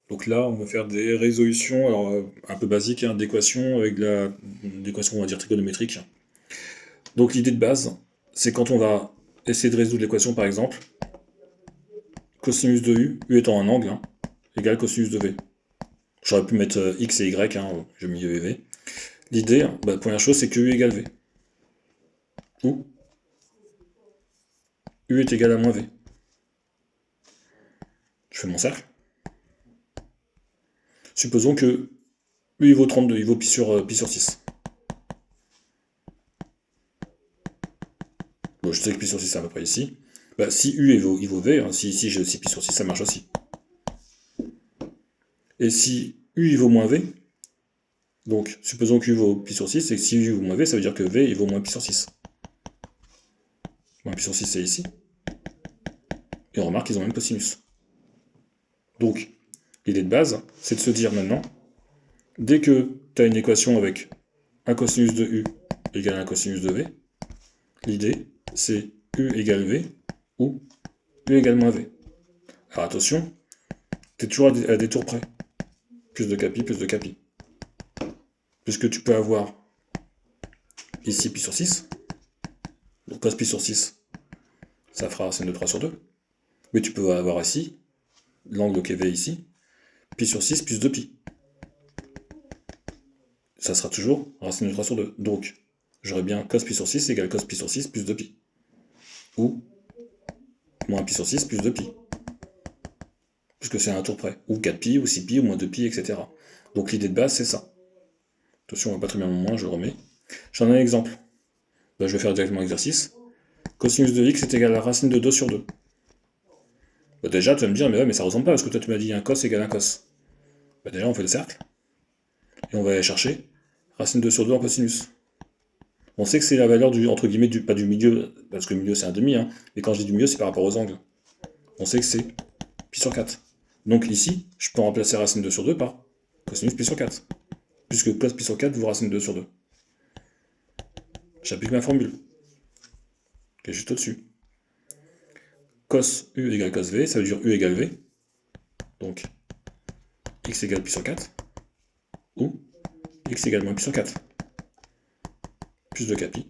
Donc là, on va faire des résolutions, alors un peu basiques, hein, d'équations avec l'équation, on va dire, trigonométrique. Donc l'idée de base, c'est quand on va essayer de résoudre l'équation, par exemple, cosinus de u étant un angle, hein, égale cosinus de v. J'aurais pu mettre x et y, hein, j'ai mis v. L'idée, première chose, c'est que u égale v. Ou u est égal à moins v. Je fais mon cercle. Supposons que u il vaut 32, il vaut pi sur 6. Bon, je sais que pi sur 6 c'est à peu près ici. Si u il vaut v, hein, si ici j'ai aussi pi sur 6, ça marche aussi. Et si u il vaut moins v, donc supposons que u vaut pi sur 6, et que si u vaut moins v, ça veut dire que v il vaut moins pi sur 6. Moins pi sur 6 c'est ici. Et on remarque qu'ils ont le même cosinus. Donc, l'idée de base, c'est de se dire maintenant, dès que tu as une équation avec un cosinus de u égale un cosinus de v, l'idée, c'est u égale v ou u égale moins v. Alors attention, tu es toujours à des tours près. Plus de capi, plus de capi. Puisque tu peux avoir ici pi sur 6, donc cos pi sur 6, ça fera racine de 3 sur 2. Mais tu peux avoir ici, l'angle qui est v ici, pi sur 6 plus 2 pi. Ça sera toujours racine de 3 sur 2. Donc, j'aurais bien cos pi sur 6 égale cos pi sur 6 plus 2 pi. Ou moins pi sur 6 plus 2 pi. Puisque c'est un tour près. Ou 4 pi, ou 6 pi, ou moins 2 pi, etc. Donc l'idée de base, c'est ça. Attention, on va pas très bien mon moins, je le remets. J'en ai un exemple. Je vais faire directement l'exercice. Cosinus de x est égal à la racine de 2 sur 2. Déjà, tu vas me dire, mais ouais, mais ça ressemble pas, parce que toi tu m'as dit un cos égale un cos. Déjà, on fait le cercle. Et on va aller chercher racine 2 sur 2 en cosinus. On sait que c'est la valeur du, entre guillemets, pas du milieu, parce que le milieu c'est un demi, hein, mais quand je dis du milieu, c'est par rapport aux angles. On sait que c'est pi sur 4. Donc ici, je peux remplacer racine 2 sur 2 par cosinus pi sur 4. Puisque cos pi sur 4 vaut racine 2 sur 2. J'applique ma formule, qui est juste au-dessus. Cos u égale cos v, ça veut dire u égale v. Donc x égale pi sur 4. Ou x égale moins pi sur 4. Plus de capi,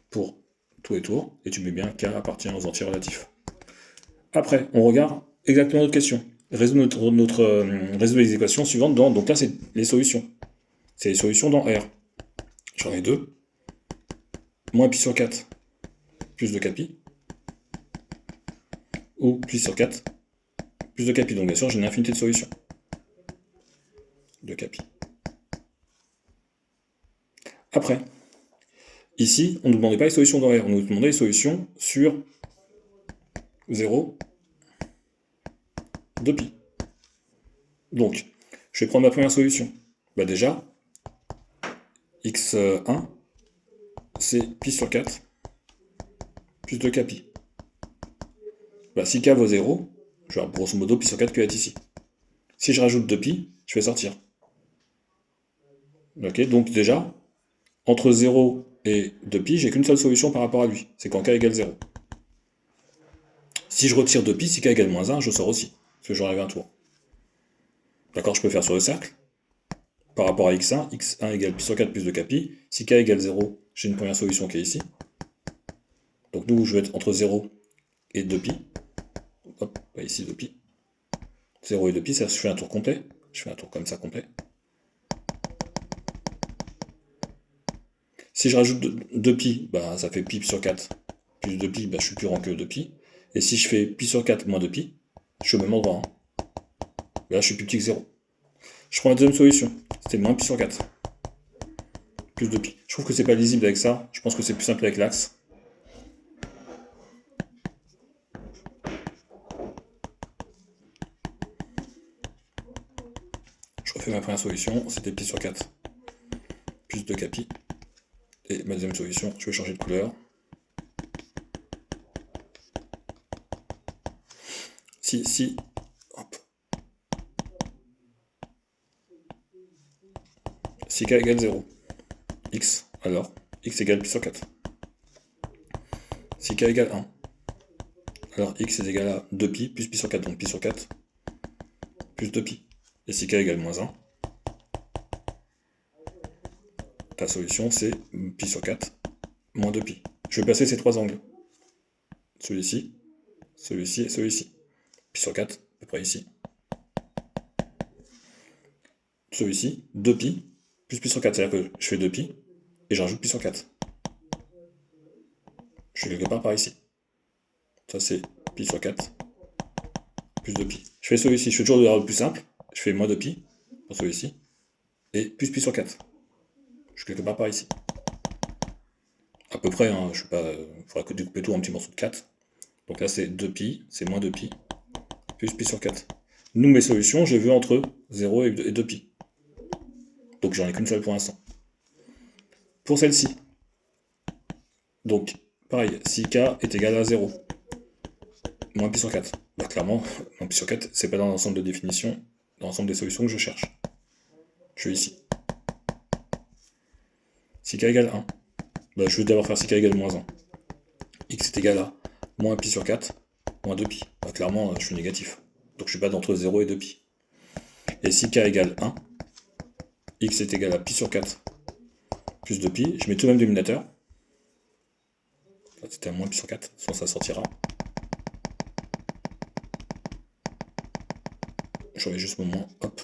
pour tout et tour, et tu mets bien k appartient aux entiers relatifs. Après, on regarde exactement notre question. Résoudre les équations suivantes dans. Donc là, c'est les solutions. C'est les solutions dans R. J'en ai deux. Moins pi sur 4, plus de capi. Ou pi sur 4, plus de capi. Donc bien sûr, j'ai une infinité de solutions. De capi. Après, ici, on ne nous demandait pas les solutions dans R, on nous demandait les solutions sur 0, 2 pi. Donc, je vais prendre ma première solution. Déjà, x1, c'est pi sur 4, plus 2 capi. Si k vaut 0, je vais avoir grosso modo pi sur 4 qui va être ici. Si je rajoute 2 pi, je vais sortir. Ok, donc déjà, entre 0 et 2 pi, j'ai qu'une seule solution par rapport à lui, c'est quand k égale 0. Si je retire 2 pi, si k égale moins 1, je sors aussi, parce que j'enlève un tour. D'accord, je peux faire sur le cercle. Par rapport à x1, x1 égale pi sur 4 plus 2 capi. Si k égale 0, j'ai une première solution qui est ici. Donc nous, je vais être entre 0 et 2 pi. Hop, ici 2 pi. 0 et 2 pi, ça, je fais un tour complet. Je fais un tour comme ça complet. Si je rajoute 2 pi, ça fait pi sur 4 plus 2 pi, je suis plus grand que 2 pi. Et si je fais pi sur 4 moins 2 pi, je suis au même endroit. Hein. Là, je suis plus petit que 0. Je prends la deuxième solution. C'était moins pi sur 4. Plus 2 pi. Je trouve que c'est pas lisible avec ça. Je pense que c'est plus simple avec l'axe. Je refais ma première solution. C'était pi sur 4. Plus 2 capi. Et ma deuxième solution, je vais changer de couleur. Hop. Si k égale 0, x, alors x égale pi sur 4. Si k égale 1, alors x est égal à 2pi plus pi sur 4, donc pi sur 4 plus 2pi. Et si k égale moins 1, ta solution c'est pi sur 4 moins 2pi. Je vais passer ces trois angles. Celui-ci, celui-ci et celui-ci. Pi sur 4, à peu près ici. Celui-ci, 2pi, plus pi sur 4. C'est-à-dire que je fais 2pi, et je rajoute pi sur 4. Je suis quelque part par ici. Ça c'est pi sur 4, plus 2pi. Je fais celui-ci, je fais toujours le plus simple. Je fais moins 2pi, pour celui-ci, et plus pi sur 4. Je suis quelque part par ici. À peu près, hein, je sais pas, il faudra découper tout en petits morceaux de 4. Donc là c'est 2pi, c'est moins 2pi, plus pi sur 4. Nous, mes solutions, j'ai vu entre 0 et 2pi. Donc j'en ai qu'une seule pour l'instant. Pour celle-ci, donc pareil, si k est égal à 0, moins pi sur 4. Bah, clairement, moins pi sur 4, c'est pas dans l'ensemble de définitions, dans l'ensemble des solutions que je cherche. Je suis ici. Si k égale 1, bah, je vais d'abord faire si k égale moins 1. X est égal à moins pi sur 4, moins 2pi. Bah, clairement, je suis négatif. Donc je suis pas d'entre 0 et 2pi. Et si k égale 1, x est égal à pi sur 4 plus 2pi, je mets tout de même dénominateur. C'était à moins pi sur 4, sinon ça sortira. Je remets juste mon moins, hop.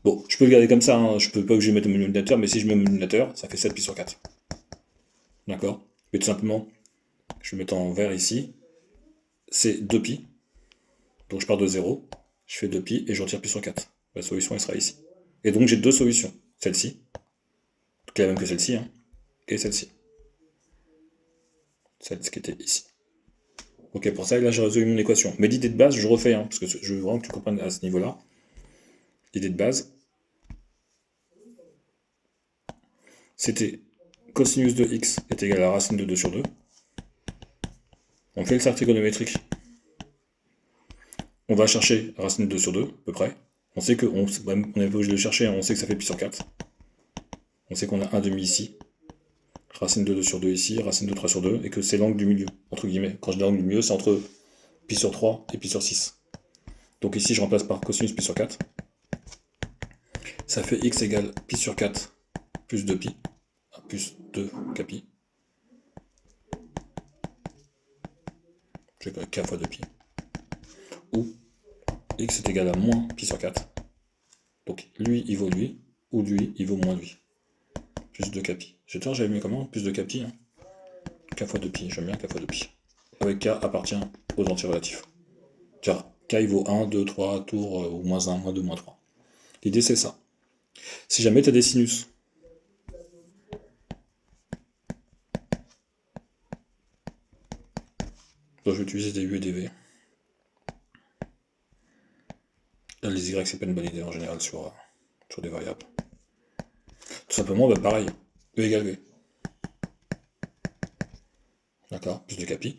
Bon, je peux le garder comme ça, hein. Je peux pas que je mette mon dénominateur, mais si je mets mon dénominateur, ça fait 7 pi sur 4. D'accord? Mais tout simplement, je vais mettre en vert ici, c'est 2pi. Donc je pars de 0, je fais 2pi et je retire pi sur 4. La solution, elle sera ici. Et donc j'ai deux solutions. Celle-ci, qui est la même que celle-ci, hein, et celle-ci. Celle qui était ici. Ok, pour ça, là j'ai résolu mon équation. Mais l'idée de base, je refais, hein, parce que je veux vraiment que tu comprennes à ce niveau-là. L'idée de base, c'était cosinus de x est égal à racine de 2 sur 2. On fait le cercle trigonométrique. On va chercher racine de 2 sur 2, à peu près. On sait qu'on n'est pas obligé de le chercher, hein, on sait que ça fait pi sur 4. On sait qu'on a 1,5 ici. Racine de 2 sur 2 ici, racine de 3 sur 2, et que c'est l'angle du milieu, entre guillemets. Quand je dis l'angle du milieu, c'est entre pi sur 3 et pi sur 6. Donc ici, je remplace par cosinus pi sur 4. Ça fait x égale pi sur 4 plus 2pi, plus 2 kpi. Je vais k fois 2pi. Ou x est égal à moins pi sur 4. Donc lui, il vaut lui, ou lui, il vaut moins lui. Plus 2 kpi. J'avais mis comment? Plus 2 kpi, hein. K fois 2pi, j'aime bien k fois 2pi. Avec k appartient aux entiers relatifs. Tiens, k il vaut 1, 2, 3, tour, ou moins 1, moins 2, moins 3. L'idée c'est ça. Si jamais tu as des sinus, je vais utiliser des u et des v. Là, les y c'est pas une bonne idée en général sur des variables. Tout simplement, bah, pareil, e égale v. D'accord, plus de kpi.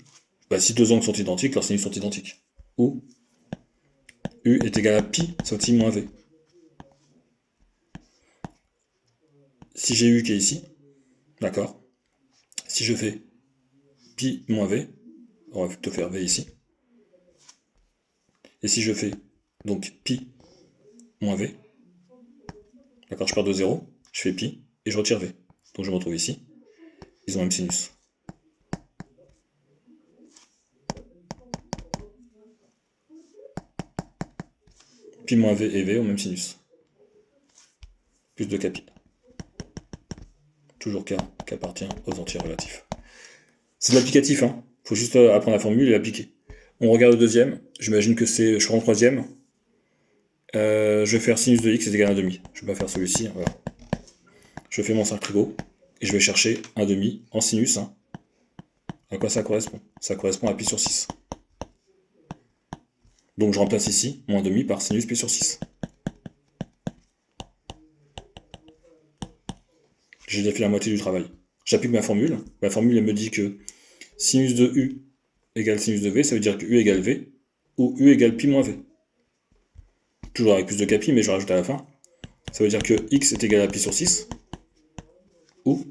Bah, si deux angles sont identiques, leurs sinus sont identiques. Ou u est égal à pi sauti moins v. Si j'ai u qui est ici, d'accord, si je fais pi moins v, on va plutôt faire v ici. Et si je fais donc pi moins v, d'accord, je pars de 0, je fais pi, et je retire v. Donc je me retrouve ici, ils ont le même sinus. Pi moins v et v ont le même sinus. Plus de kpi. Toujours k qui appartient aux entiers relatifs. C'est de l'applicatif, hein. Faut juste apprendre la formule et l'appliquer. On regarde le deuxième, j'imagine que c'est, je prends le troisième. Je vais faire sinus de x est égal à 1,5. Je vais pas faire celui-ci, voilà. Je fais mon cercle trigo, et je vais chercher 1,5 en sinus. Hein. À quoi ça correspond? Ça correspond à pi sur 6. Donc je remplace ici, mon 1,5 par sinus pi sur 6. J'ai déjà fait la moitié du travail. J'applique ma formule. La formule, elle me dit que sinus de u égale sinus de v, ça veut dire que u égale v, ou u égale pi moins v. Toujours avec plus de kpi, mais je rajoute à la fin. Ça veut dire que x est égal à pi sur 6, ou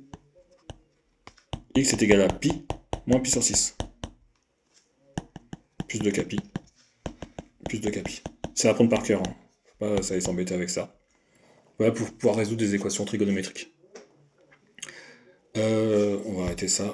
x est égal à pi moins pi sur 6. Plus de kpi, plus 2 capi. C'est à apprendre par cœur, hein. Faut pas ça s'embêter avec ça. Voilà pour pouvoir résoudre des équations trigonométriques. On va arrêter ça.